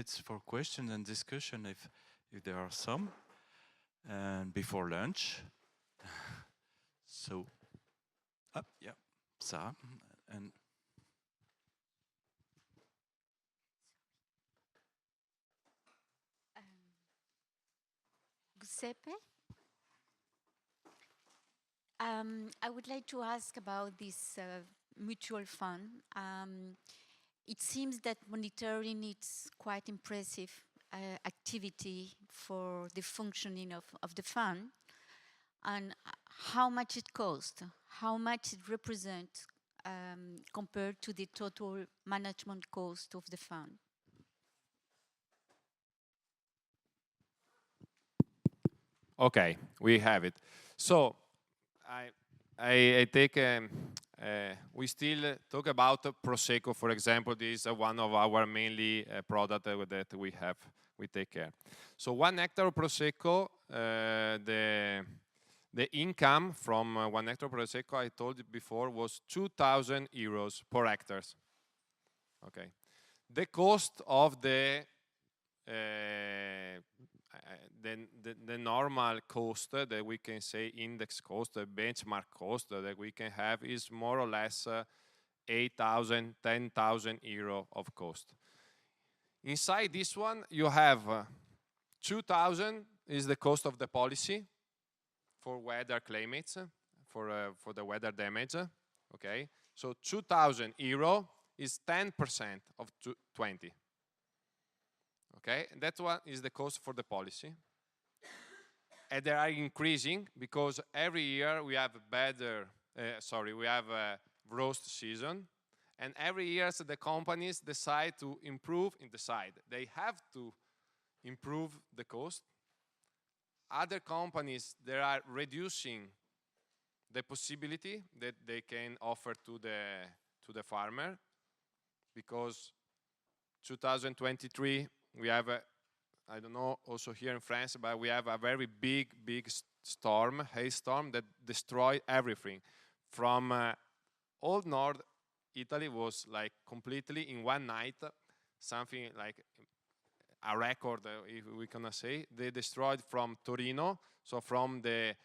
It's for question and discussion if there are some, and before lunch. So, yeah, Sarah, and Giuseppe? I would like to ask about this mutual fund. It seems that monitoring is quite impressive activity for the functioning of the fund, and how much it costs, how much it represents compared to the total management cost of the fund. Okay, we have it. So I take, we still talk about Prosecco, for example. This is one of our mainly product that we take care. So 1 hectare of Prosecco, the income from 1 hectare of Prosecco, I told you before, was 2,000 euros per hectare. Okay. The cost of the normal cost that we can say index cost, the benchmark cost that we can have is more or less 8,000, 10,000 euro of cost. Inside this one, you have 2,000 is the cost of the policy for weather climates, for the weather damage. Okay, so 2,000 euro is 10% of 20. Okay, and that one is the cost for the policy. And they are increasing because every year we have a roast season, and every year the companies decide to improve. They have to improve the cost. Other companies, they are reducing the possibility that they can offer to the farmer, because 2023 we have I don't know, also here in France, but we have a very big storm, hailstorm, that destroyed everything. From all North Italy was like completely in one night, something like a record, if we can say. They destroyed from Torino, so from the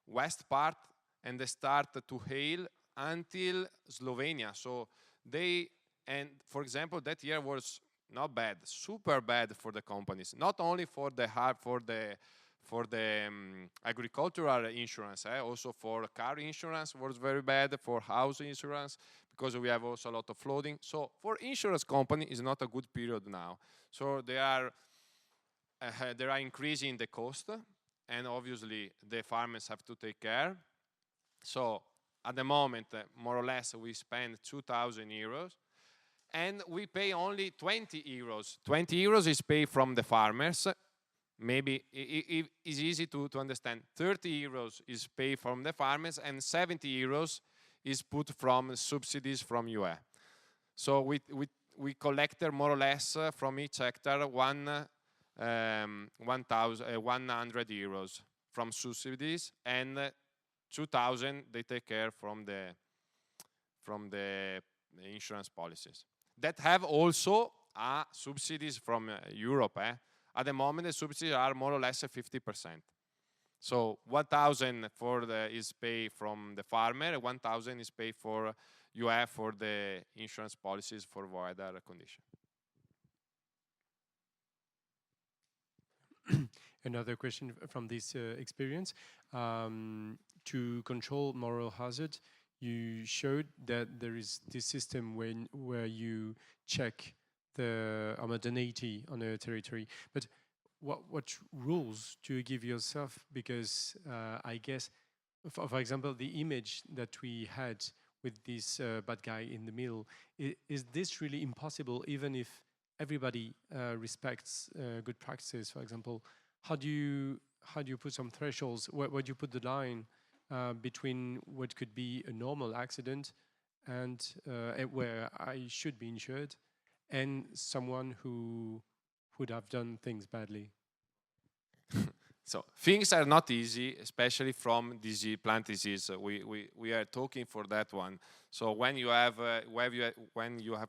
west part, and they start to hail until Slovenia. So and for example, that year was not bad, super bad for the companies. Not only for the agricultural insurance, also for car insurance was very bad, for house insurance, because we have also a lot of flooding. So for insurance company is not a good period now. So they are increasing the cost, and obviously the farmers have to take care. So at the moment, more or less, we spend 2,000 euros. And we pay only 20 euros. 20 euros is paid from the farmers. Maybe it is easy to understand. 30 euros is paid from the farmers, and 70 euros is put from subsidies from UE. So we collect more or less from each hectare 100 euros from subsidies, and 2,000 they take care from the insurance policies that have also subsidies from Europe. At the moment, the subsidies are more or less 50%. So 1,000 is paid from the farmer, 1,000 is paid for UE for the insurance policies for weather condition. Another question from this experience. To control moral hazard, you showed that there is this system where you check the homogeneity on a territory. But what rules do you give yourself? Because I guess, for example, the image that we had with this bad guy in the middle, is this really impossible, even if everybody respects good practices? For example, how do you put some thresholds? Where do you put the line between what could be a normal accident and where I should be insured, and someone who would have done things badly? So things are not easy, especially from plant disease. We are talking for that one. So when you have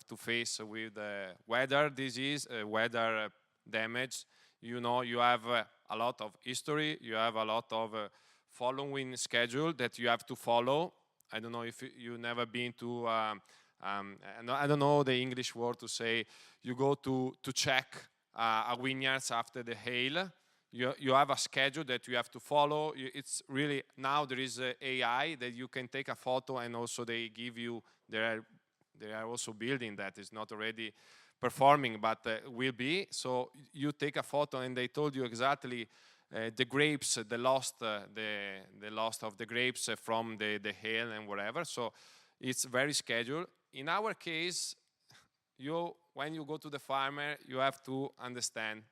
to face with weather disease, weather damage. You know, you have a lot of history, you have a lot of following schedule that you have to follow. I don't know if you never been to, I don't know the English word to say, you go to check a vineyards after the hail. You have a schedule that you have to follow. It's really, now there is AI that you can take a photo, and also they give you, they are also building that. It's not already performing, but will be. So you take a photo and they told you exactly the grapes, the loss of the grapes from the hail and whatever. So it's very scheduled. In our case, when you go to the farmer, you have to understand.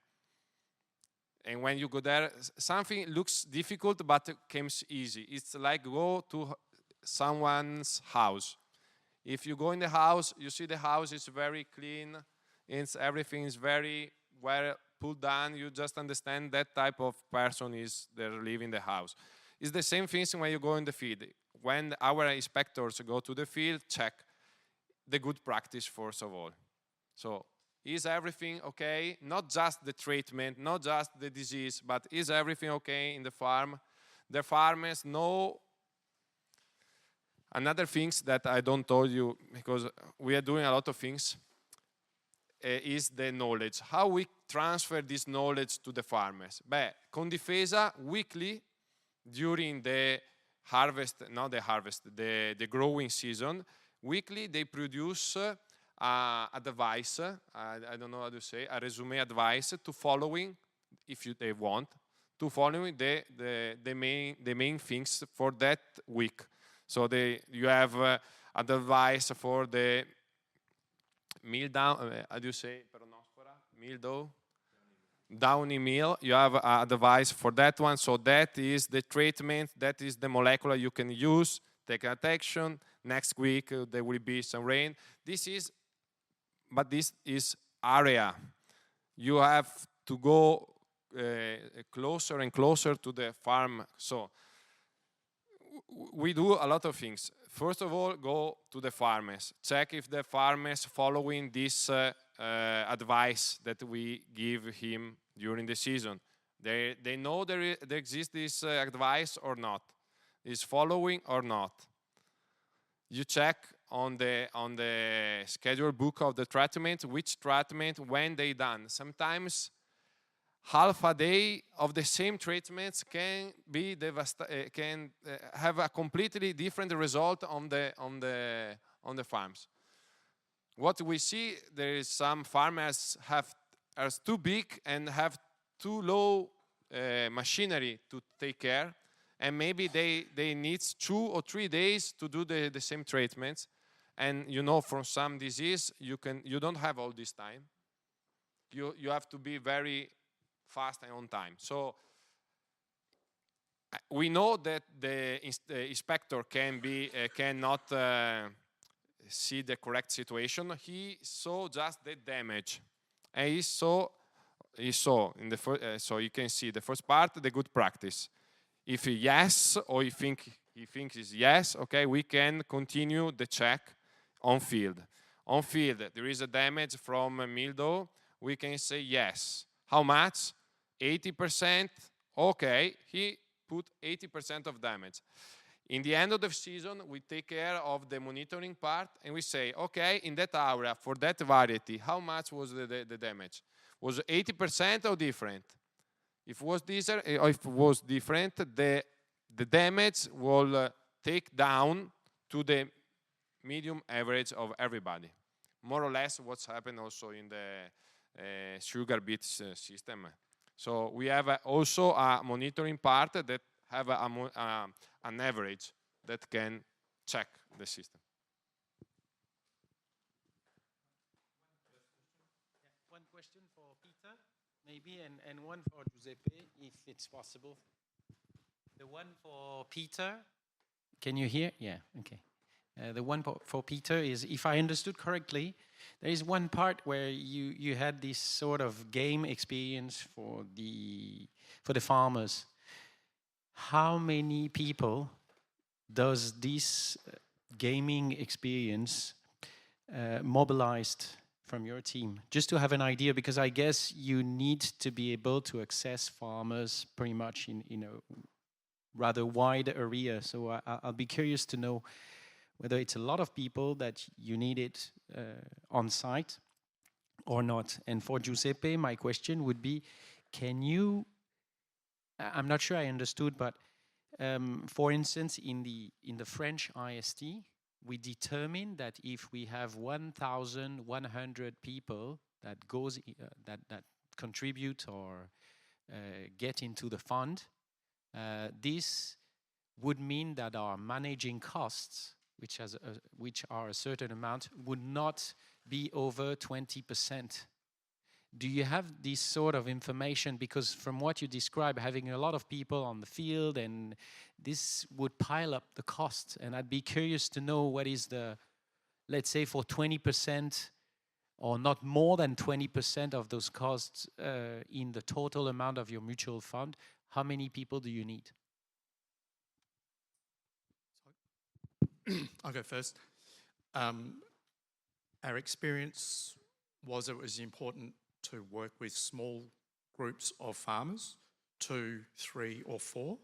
And when you go there, something looks difficult, but it comes easy. It's like go to someone's house. If you go in the house, you see the house is very clean, everything is very well put down. You just understand that type of person is there living in the house. It's the same thing when you go in the field. When our inspectors go to the field, check the good practice first of all. So, is everything okay? Not just the treatment, not just the disease, but is everything okay in the farm? The farmers know. Another things that I don't told you, because we are doing a lot of things, is the knowledge. How we transfer this knowledge to the farmers? Con Difesa, weekly, during the harvest, not the harvest, the growing season, weekly they produce a device, I don't know how to say, a resume advice to following, if they want, to following the main things for that week. So you have a device for the meal down, how do you say, mildew? Downy meal, you have a device for that one. So that is the treatment, that is the molecular you can use, take action. Next week there will be some rain. This is area. You have to go closer and closer to the farm. So we do a lot of things. First of all, go to the farmers. Check if the farmers following this advice that we give him during the season. They know there exists this advice or not. Is following or not. You check on the schedule book of the treatment, which treatment, when they done. Sometimes half a day of the same treatments can be can have a completely different result on the farms. What we see, there is some farmers are too big and have too low machinery to take care, and maybe they need 2 or 3 days to do the same treatments. And you know, from some disease, you don't have all this time. You have to be very fast and on time. So we know that the inspector cannot see the correct situation. He saw just the damage, and he saw in the so you can see the first part, the good practice. If yes, or he thinks is yes, okay, we can continue the check on field. On field, there is a damage from mildew. We can say yes. How much? 80%. Okay, he put 80% of damage. In the end of the season, we take care of the monitoring part, and we say, okay, in that area, for that variety, how much was the damage? Was 80% or different? If it was different, the damage will take down to the medium average of everybody. More or less what's happened also in the sugar beet system. So we have also a monitoring part that have an average that can check the system. One question for Peter, maybe, and one for Giuseppe, if it's possible. The one for Peter, can you hear? Yeah, okay. The one for Peter is, if I understood correctly, there is one part where you had this sort of game experience for the farmers. How many people does this gaming experience mobilized from your team, just to have an idea, because I guess you need to be able to access farmers pretty much in a rather wide area. So I'll be curious to know whether it's a lot of people that you needed on site or not. And for Giuseppe, my question would be, can you, I'm not sure I understood, but for instance, in the French IST, we determine that if we have 1,100 people that goes that contribute or get into the fund, this would mean that our managing costs, which are a certain amount, would not be over 20%. Do you have this sort of information? Because from what you describe, having a lot of people on the field, and this would pile up the cost. And I'd be curious to know what is the, let's say for 20% or not more than 20% of those costs in the total amount of your mutual fund, how many people do you need? I'll go first. Our experience was it was important to work with small groups of farmers, 2, 3 or 4.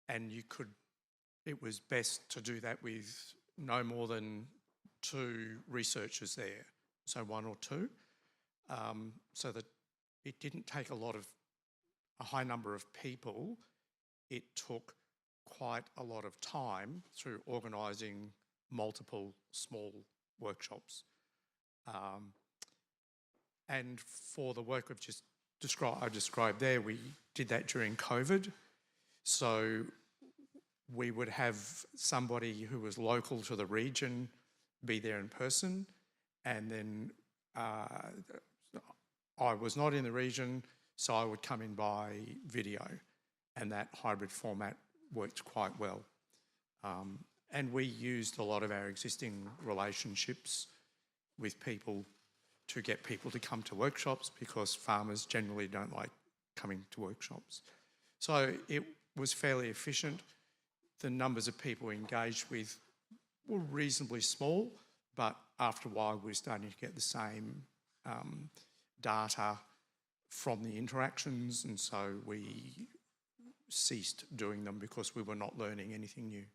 And it was best to do that with no more than 2 researchers there, so 1 or 2, so that it didn't take a high number of people. It took quite a lot of time through organising multiple small workshops. And for the work I described there, we did that during COVID. So we would have somebody who was local to the region be there in person, and then I was not in the region, so I would come in by video, and that hybrid format worked quite well. And we used a lot of our existing relationships with people to get people to come to workshops, because farmers generally don't like coming to workshops. So it was fairly efficient. The numbers of people we engaged with were reasonably small, but after a while we were starting to get the same data from the interactions, and so we ceased doing them because we were not learning anything new.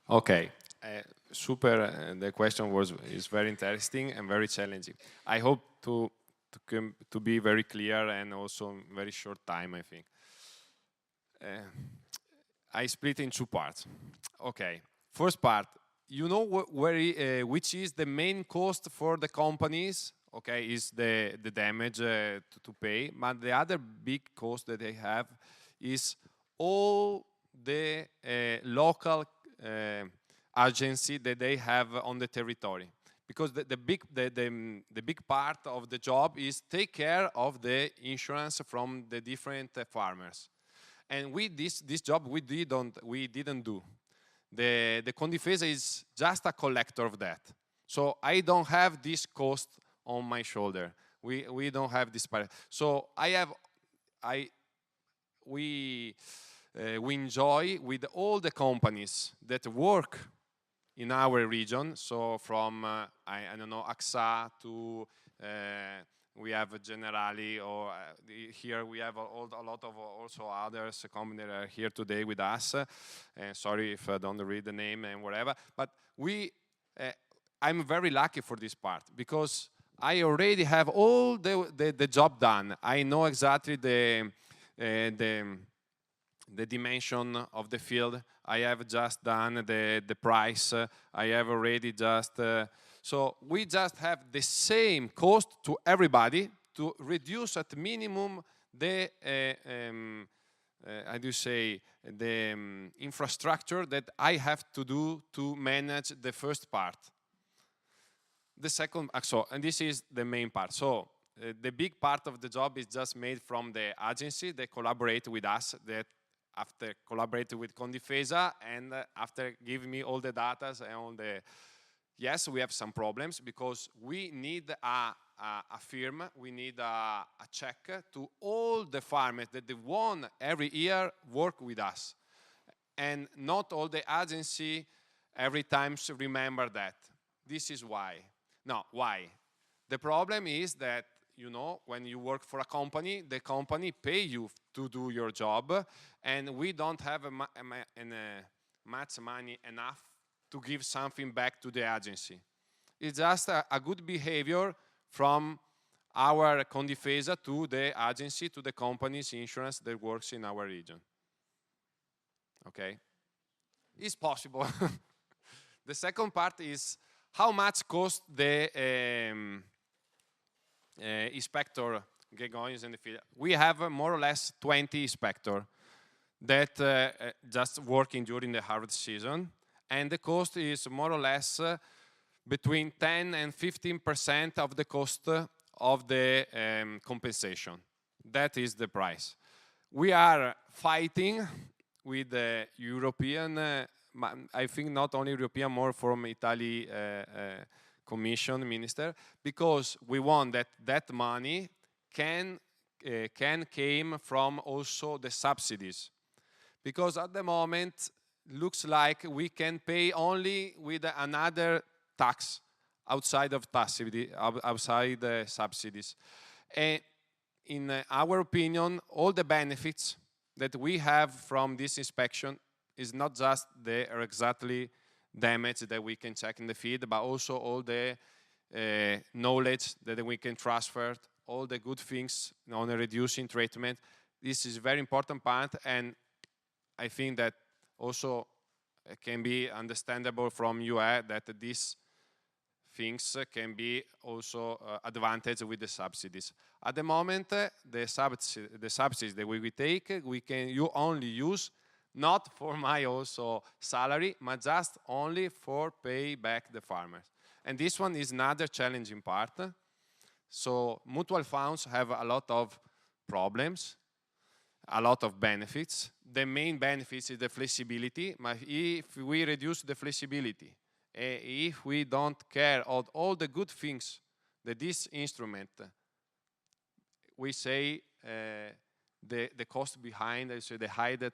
Okay, super. The question is very interesting and very challenging. I hope to be very clear and also in very short time, I think. I split in 2 parts. Okay, first part, you know which is the main cost for the companies? Okay, is the damage to pay, but the other big cost that they have is all the local agency that they have on the territory, because the big part of the job is take care of the insurance from the different farmers, and with this job we didn't do. The Condifesa is just a collector of that, so I don't have this cost on my shoulder. We don't have this part. So we enjoy with all the companies that work in our region. So from I don't know, AXA to we have Generali, or here we have a lot of also others companies that are here today with us. Sorry if I don't read the name and whatever, but I'm very lucky for this part, because I already have all the job done. I know exactly the dimension of the field. I have just done the price. I have already just so we just have the same cost to everybody to reduce at minimum the how do you say, the infrastructure that I have to do to manage the first part. The second, and this is the main part. So the big part of the job is just made from the agency. They collaborate with us, that after collaborating with Condifesa, and after giving me all the data and all the, yes, we have some problems, because we need a firm, we need a check to all the farmers that they want every year work with us. and not all the agency every time remember that. This is why. No, why? The problem is that, you know, when you work for a company, the company pay you to do your job, and we don't have much money enough to give something back to the agency. It's just a good behavior from our Condifesa to the agency, to the company's insurance that works in our region. Okay? It's possible. The second part is how much cost the inspector going in the field. We have more or less 20 inspectors that just working during the harvest season, and the cost is more or less between 10 and 15% of the cost of the compensation. That is the price. We are fighting with the European, I think not only European, more from Italy Commission Minister, because we want that money can came from also the subsidies. Because at the moment, looks like we can pay only with another tax outside of outside the subsidies. And in our opinion, all the benefits that we have from this inspection is not just the exactly damage that we can check in the field, but also all the knowledge that we can transfer, all the good things on the reducing treatment. This is a very important part, and I think that also can be understandable from you that these things can be also advantage with the subsidies. At the moment, the subsidies that we take, you only use not for my also salary, but just only for pay back the farmers. And this one is another challenging part. So mutual funds have a lot of problems, a lot of benefits. The main benefits is the flexibility. But if we reduce the flexibility, if we don't care of all the good things that this instrument, we say the cost behind, so the hidden